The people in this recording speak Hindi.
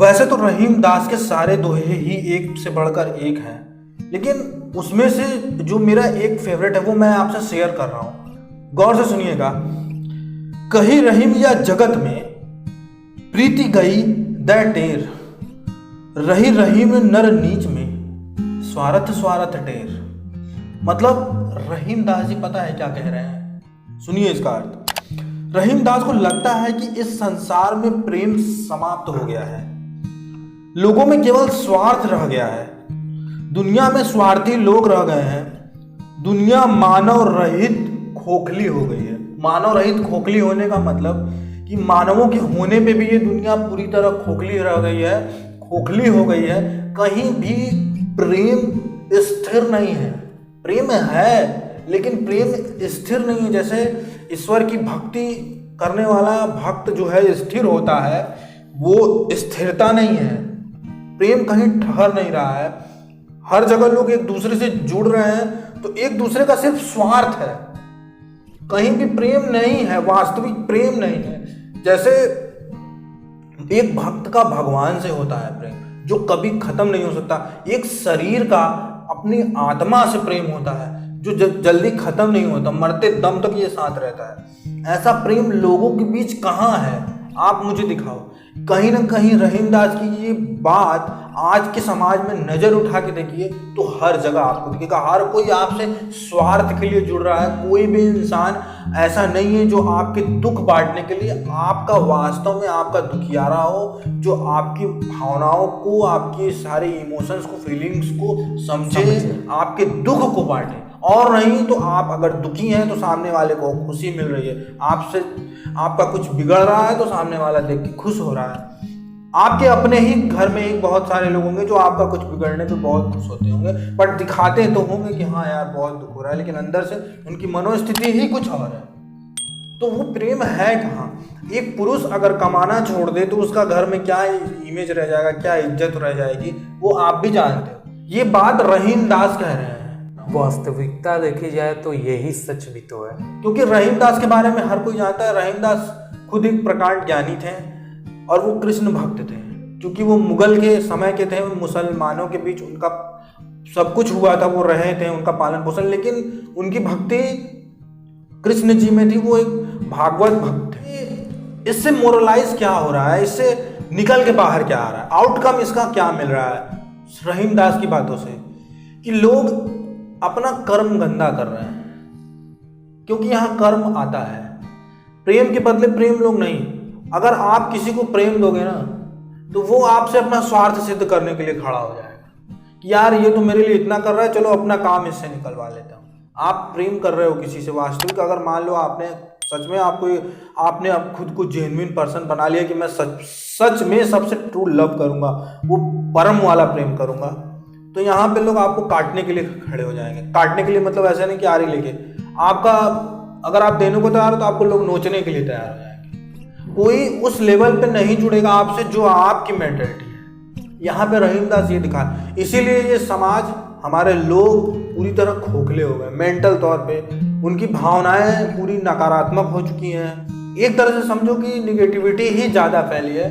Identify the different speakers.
Speaker 1: वैसे तो रहीम दास के सारे दोहे ही एक से बढ़कर एक हैं, लेकिन उसमें से जो मेरा एक फेवरेट है वो मैं आपसे शेयर कर रहा हूं। गौर से सुनिएगा। कही रहीम या जगत में प्रीति गई दै टेर, रही रहीम नर नीच में स्वार्थ स्वार्थ टेर। मतलब रहीम दास जी पता है क्या कह रहे हैं, सुनिए इसका अर्थ। रहीम दास को लगता है कि इस संसार में प्रेम समाप्त हो गया है, लोगों में केवल स्वार्थ रह गया है, दुनिया में स्वार्थी लोग रह गए हैं, दुनिया मानव रहित खोखली हो गई है। मानव रहित खोखली होने का मतलब कि मानवों के होने पे भी ये दुनिया पूरी तरह खोखली रह गई है, खोखली हो गई है। कहीं भी प्रेम स्थिर नहीं है। प्रेम है लेकिन प्रेम स्थिर नहीं है। जैसे ईश्वर की भक्ति करने वाला भक्त जो है स्थिर होता है, वो स्थिरता नहीं है। प्रेम कहीं ठहर नहीं रहा है। हर जगह लोग एक दूसरे से जुड़ रहे हैं तो एक दूसरे का सिर्फ स्वार्थ है, कहीं भी प्रेम नहीं है, वास्तविक प्रेम नहीं है। जैसे एक भक्त का भगवान से होता है प्रेम, जो कभी खत्म नहीं हो सकता। एक शरीर का अपनी आत्मा से प्रेम होता है, जो जल्दी खत्म नहीं होता, मरते दम तक ये साथ रहता है। ऐसा प्रेम लोगों के बीच कहाँ है? आप मुझे दिखाओ। कहीं ना कहीं रहीम दास की ये बात आज के समाज में नजर उठा के देखिए तो हर जगह आपको दिखेगा। हर कोई आपसे स्वार्थ के लिए जुड़ रहा है। कोई भी इंसान ऐसा नहीं है जो आपके दुख बांटने के लिए आपका वास्तव में आपका दुखियारा हो, जो आपकी भावनाओं को, आपकी सारे इमोशंस को, फीलिंग्स को समझे, आपके दुख को बांटे। और नहीं तो आप अगर दुखी हैं तो सामने वाले को खुशी मिल रही है, आपसे आपका कुछ बिगड़ रहा है तो सामने वाला देख के खुश हो रहा है। आपके अपने ही घर में एक बहुत सारे लोग होंगे जो आपका कुछ बिगड़ने पे बहुत खुश होते होंगे, बट दिखाते तो होंगे कि हाँ यार बहुत दुख हो रहा है, लेकिन अंदर से उनकी मनोस्थिति ही कुछ और है। तो वो प्रेम है कहाँ? एक पुरुष अगर कमाना छोड़ दे तो उसका घर में क्या इमेज रह जाएगा, क्या इज्जत रह जाएगी, वो आप भी जानते हो। ये बात रहीम दास कह रहे हैं।
Speaker 2: वास्तविकता देखी जाए तो यही सच भी तो है,
Speaker 1: क्योंकि रहीम दास के बारे में हर कोई जानता है। रहीम दास खुद एक प्रकांड ज्ञानी थे और वो कृष्ण भक्त थे। क्योंकि वो मुगल के समय के थे, मुसलमानों के बीच उनका सब कुछ हुआ था, वो रहे थे, उनका पालन पोषण, लेकिन उनकी भक्ति कृष्ण जी में थी। वो एक भागवत भक्त थे। इससे मोरलाइज क्या हो रहा है, इससे निकल के बाहर क्या आ रहा है, आउटकम इसका क्या मिल रहा है रहीम दास की बातों से? कि लोग अपना कर्म गंदा कर रहे हैं, क्योंकि यहाँ कर्म आता है। प्रेम के बदले प्रेम लोग नहीं। अगर आप किसी को प्रेम दोगे ना तो वो आपसे अपना स्वार्थ सिद्ध करने के लिए खड़ा हो जाएगा कि यार ये तो मेरे लिए इतना कर रहा है, चलो अपना काम इससे निकलवा लेता हूँ। आप प्रेम कर रहे हो किसी से वास्तविक, अगर मान लो आपने सच में आपने अब खुद को जेन्युइन पर्सन बना लिया कि मैं सच में सबसे ट्रू लव करूंगा, वो परम वाला प्रेम करूंगा, तो यहाँ पे लोग आपको काटने के लिए खड़े हो जाएंगे। काटने के लिए मतलब ऐसा नहीं कि आरी लेके आपका, अगर आप देने को तैयार हो तो आपको लोग नोचने के लिए तैयार हो जाएंगे। कोई उस लेवल पे नहीं जुड़ेगा आपसे जो आपकी मेंटलिटी है। यहाँ पे रहीम दास ये दिखा, इसीलिए ये समाज, हमारे लोग पूरी तरह खोखले हो गए मेंटल तौर पे। उनकी भावनाएं पूरी नकारात्मक हो चुकी हैं। एक तरह से समझो कि निगेटिविटी ही ज़्यादा फैली है।